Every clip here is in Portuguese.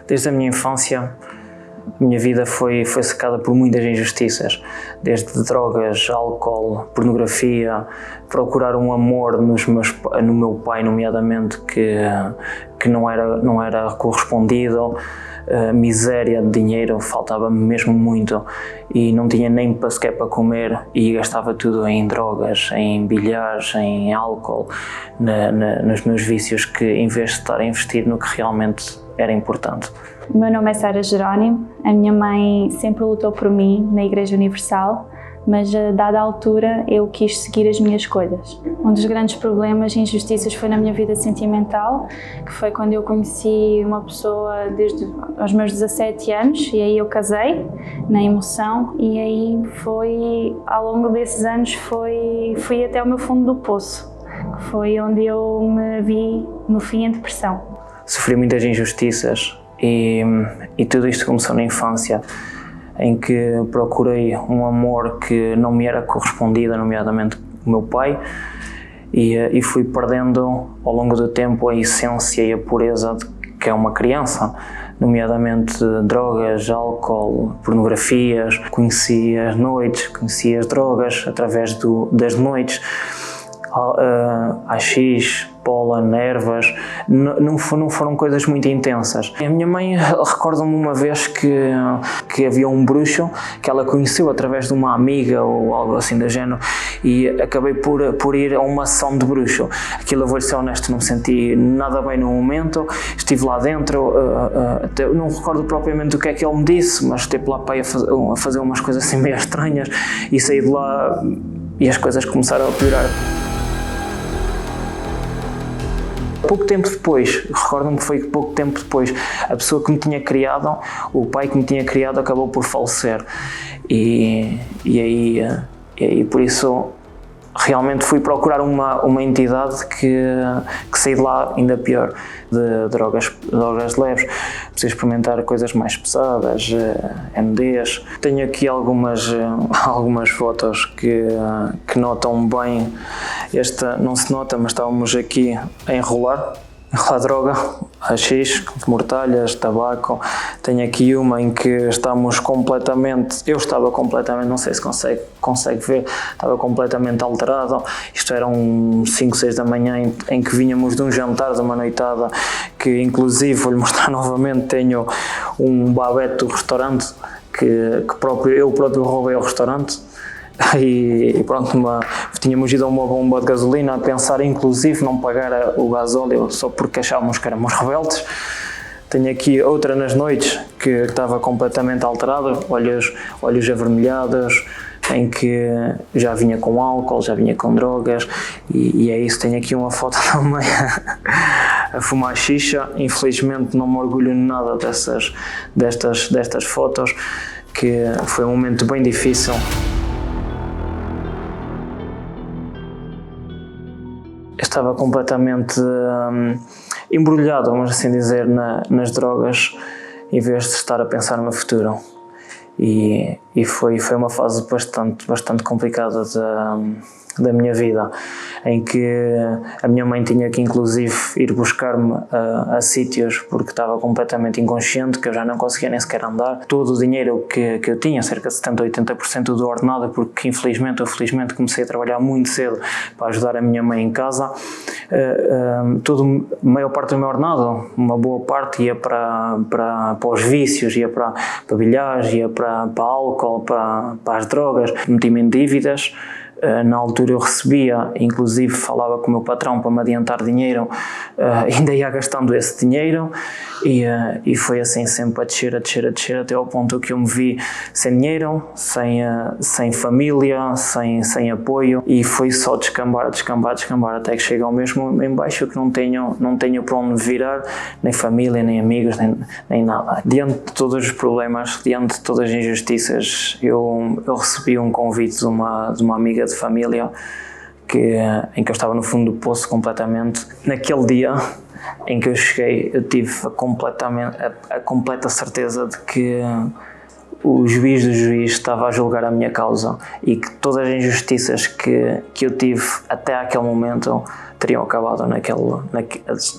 Desde a minha infância, a minha vida foi cercada por muitas injustiças, desde drogas, álcool, pornografia, procurar um amor no meu pai, nomeadamente, que não era correspondido, miséria de dinheiro, faltava-me mesmo muito e não tinha nem sequer para comer e gastava tudo em drogas, em bilhares, em álcool, nos meus vícios, que em vez de estar a investir no que realmente era importante. O meu nome é Sara Jerónimo, a minha mãe sempre lutou por mim na Igreja Universal, mas a dada altura eu quis seguir as minhas escolhas. Um dos grandes problemas e injustiças foi na minha vida sentimental, que foi quando eu conheci uma pessoa desde os meus 17 anos e aí eu casei na emoção e aí ao longo desses anos fui até o meu fundo do poço, que foi onde eu me vi no fim em depressão. Sofri muitas injustiças e tudo isto começou na infância, em que procurei um amor que não me era correspondido, nomeadamente o meu pai, e fui perdendo ao longo do tempo a essência e a pureza que é uma criança, nomeadamente drogas, álcool, pornografias. Conheci as noites, conheci as drogas através das noites, AX, pólen, ervas, não foram coisas muito intensas. A minha mãe recorda-me uma vez que havia um bruxo que ela conheceu através de uma amiga ou algo assim do género e acabei por ir a uma sessão de bruxo. Aquilo, eu vou ser honesto, não me senti nada bem no momento, estive lá dentro, não recordo propriamente o que é que ele me disse, mas esteve lá para ir a fazer umas coisas assim meio estranhas e saí de lá e as coisas começaram a piorar. Pouco tempo depois, recordo-me que foi pouco tempo depois, a pessoa que me tinha criado, o pai que me tinha criado, acabou por falecer. E aí por isso realmente fui procurar uma entidade que saí de lá ainda pior, de drogas leves. Preciso experimentar coisas mais pesadas, MDs. Tenho aqui algumas fotos que notam bem. Esta não se nota, mas estávamos aqui a enrolar droga, AX, mortalhas, tabaco. Tenho aqui uma em que eu estava completamente, não sei se consegue ver, estava completamente alterado. Isto eram 5, 6 da manhã em que vínhamos de um jantar, de uma noitada, que inclusive, vou-lhe mostrar novamente, tenho um babete do restaurante que eu próprio roubei ao restaurante. E pronto, tínhamos ido a uma bomba de gasolina a pensar inclusive não pagar o gasóleo só porque achávamos que éramos rebeldes. Tenho aqui outra nas noites que estava completamente alterada, olhos avermelhados, em que já vinha com álcool, já vinha com drogas e é isso. Tenho aqui uma foto também a fumar xixa. Infelizmente não me orgulho nada destas fotos, que foi um momento bem difícil. Estava completamente embrulhado, vamos assim dizer, nas drogas, em vez de estar a pensar no meu futuro. E foi uma fase bastante complicada da minha vida, em que a minha mãe tinha que inclusive ir buscar-me a sítios porque estava completamente inconsciente, que eu já não conseguia nem sequer andar. Todo o dinheiro que eu tinha, cerca de 70% a 80% do ordenado, porque infelizmente ou felizmente comecei a trabalhar muito cedo para ajudar a minha mãe em casa, a maior parte do meu ordenado, uma boa parte ia para os vícios, ia para bilhares, ia para álcool, para as drogas. Meti-me em dívidas. Na altura eu recebia, inclusive falava com o meu patrão para me adiantar dinheiro, ainda ia gastando esse dinheiro e foi assim sempre a descer até ao ponto que eu me vi sem dinheiro, sem família, sem apoio, e foi só descambar até que chega ao mesmo em baixo, que não tenho para onde virar, nem família, nem amigos, nem nada. Diante de todos os problemas, diante de todas as injustiças, eu recebi um convite de uma amiga de família em que eu estava no fundo do poço completamente. Naquele dia em que eu cheguei, eu tive a completa certeza de que o juiz do juiz estava a julgar a minha causa e que todas as injustiças que eu tive até aquele momento teriam acabado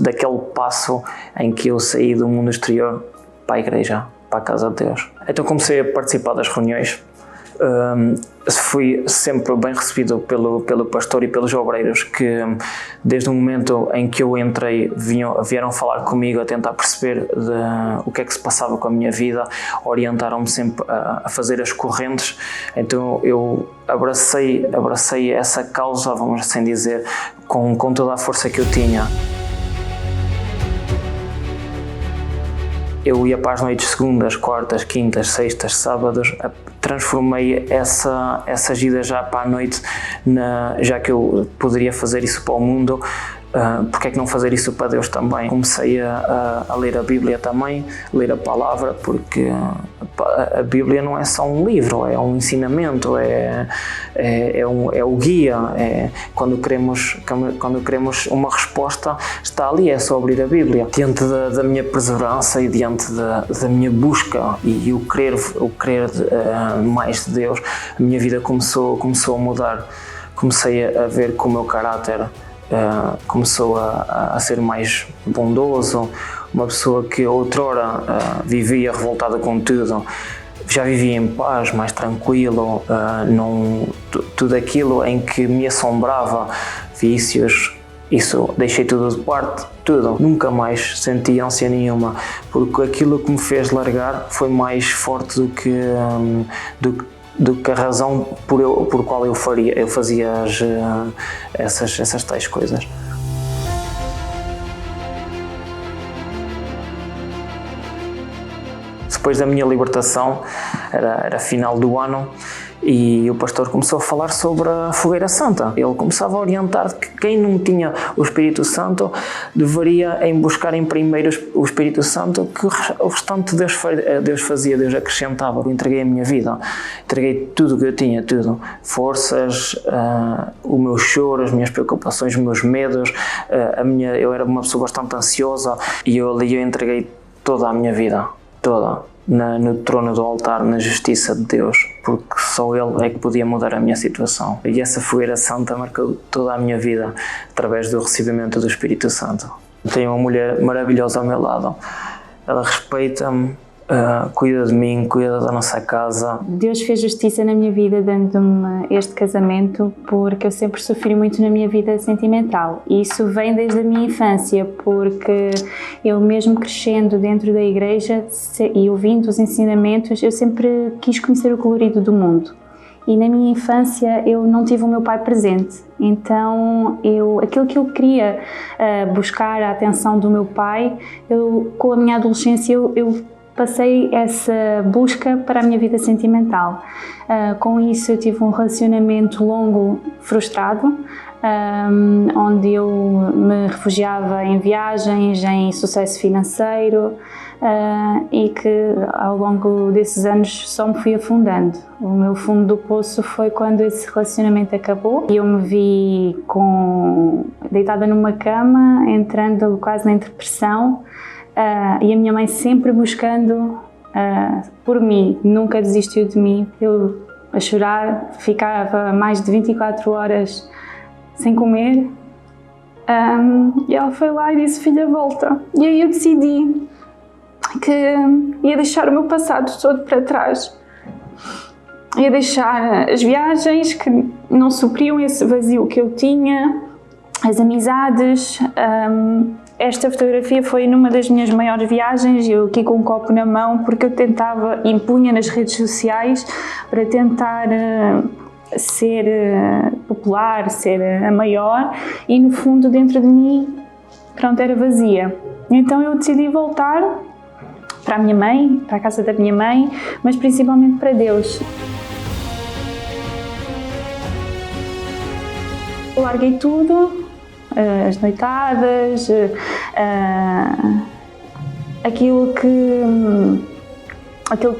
daquele passo em que eu saí do mundo exterior para a igreja, para a casa de Deus. Então comecei a participar das reuniões. Fui sempre bem recebido pelo pastor e pelos obreiros, que desde o momento em que eu entrei vieram falar comigo a tentar perceber o que é que se passava com a minha vida, orientaram-me sempre a fazer as correntes. Então eu abracei essa causa, vamos assim dizer, com toda a força que eu tinha. Eu ia para as noites segundas, quartas, quintas, sextas, sábados, transformei essas idas já para a noite, já que eu poderia fazer isso para o mundo, porque é que não fazer isso para Deus também? Comecei a ler a Bíblia também, ler a palavra, porque a Bíblia não é só um livro, é um ensinamento, é o guia. Quando queremos uma resposta, está ali, é só abrir a Bíblia. Diante da minha perseverança e diante da minha busca e o querer mais de Deus, a minha vida começou a mudar. Comecei a ver que o meu caráter começou a ser mais bondoso. Uma pessoa que outrora vivia revoltada com tudo, já vivia em paz, mais tranquilo. Tudo aquilo em que me assombrava, vícios, isso deixei tudo de parte, tudo. Nunca mais senti ânsia nenhuma, porque aquilo que me fez largar foi mais forte do que a razão por qual eu fazia essas tais coisas. Depois da minha libertação, era final do ano, e o pastor começou a falar sobre a Fogueira Santa. Ele começava a orientar que quem não tinha o Espírito Santo deveria buscar em primeiro o Espírito Santo, que o restante Deus fazia, Deus acrescentava. Eu entreguei a minha vida, entreguei tudo o que eu tinha, tudo. Forças, o meu choro, as minhas preocupações, os meus medos. Eu era uma pessoa bastante ansiosa, e eu entreguei toda a minha vida, toda. No trono do altar, na justiça de Deus, porque só Ele é que podia mudar a minha situação. E essa Fogueira Santa marcou toda a minha vida através do recebimento do Espírito Santo. Tenho uma mulher maravilhosa ao meu lado. Ela respeita-me, cuida de mim, cuida da nossa casa. Deus fez justiça na minha vida dando-me este casamento, porque eu sempre sofri muito na minha vida sentimental. E isso vem desde a minha infância, porque eu mesmo crescendo dentro da igreja e ouvindo os ensinamentos, eu sempre quis conhecer o colorido do mundo. E na minha infância eu não tive o meu pai presente, então aquilo que eu queria buscar a atenção do meu pai, com a minha adolescência eu passei essa busca para a minha vida sentimental. Com isso eu tive um relacionamento longo frustrado, onde eu me refugiava em viagens, em sucesso financeiro, e que ao longo desses anos só me fui afundando. O meu fundo do poço foi quando esse relacionamento acabou e eu me vi deitada numa cama, entrando quase na depressão. E a minha mãe sempre buscando por mim, nunca desistiu de mim. Eu a chorar, ficava mais de 24 horas sem comer, e ela foi lá e disse: filha, volta. E aí eu decidi que ia deixar o meu passado todo para trás, ia deixar as viagens que não supriam esse vazio que eu tinha, as amizades. Esta fotografia foi numa das minhas maiores viagens, eu aqui com um copo na mão, porque eu tentava, impunha nas redes sociais para tentar ser popular, ser a maior, e no fundo dentro de mim, pronto, era vazia. Então eu decidi voltar para a minha mãe, para a casa da minha mãe, mas principalmente para Deus. Eu larguei tudo, as noitadas, aquilo que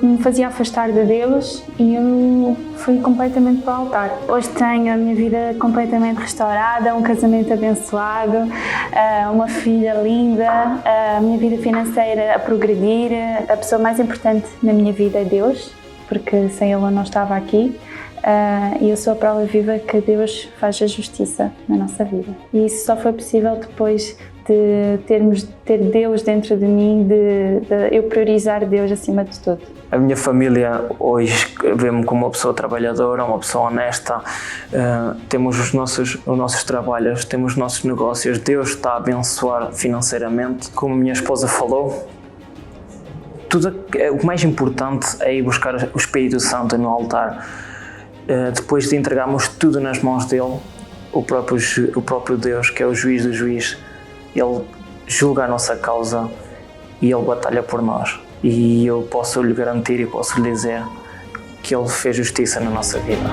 me fazia afastar de Deus, e eu fui completamente para o altar. Hoje tenho a minha vida completamente restaurada, um casamento abençoado, uma filha linda, a minha vida financeira a progredir. A pessoa mais importante na minha vida é Deus, porque sem Ele eu não estava aqui. E eu sou a prova viva que Deus faz a justiça na nossa vida. E isso só foi possível depois de ter Deus dentro de mim, de eu priorizar Deus acima de tudo. A minha família hoje vê-me como uma pessoa trabalhadora, uma pessoa honesta, temos os nossos trabalhos, temos os nossos negócios, Deus está a abençoar financeiramente. Como a minha esposa falou, o mais importante é ir buscar o Espírito Santo no altar. Depois de entregarmos tudo nas mãos dele, o próprio Deus, que é o juiz do juiz, ele julga a nossa causa e ele batalha por nós. E eu posso lhe garantir e posso lhe dizer que ele fez justiça na nossa vida.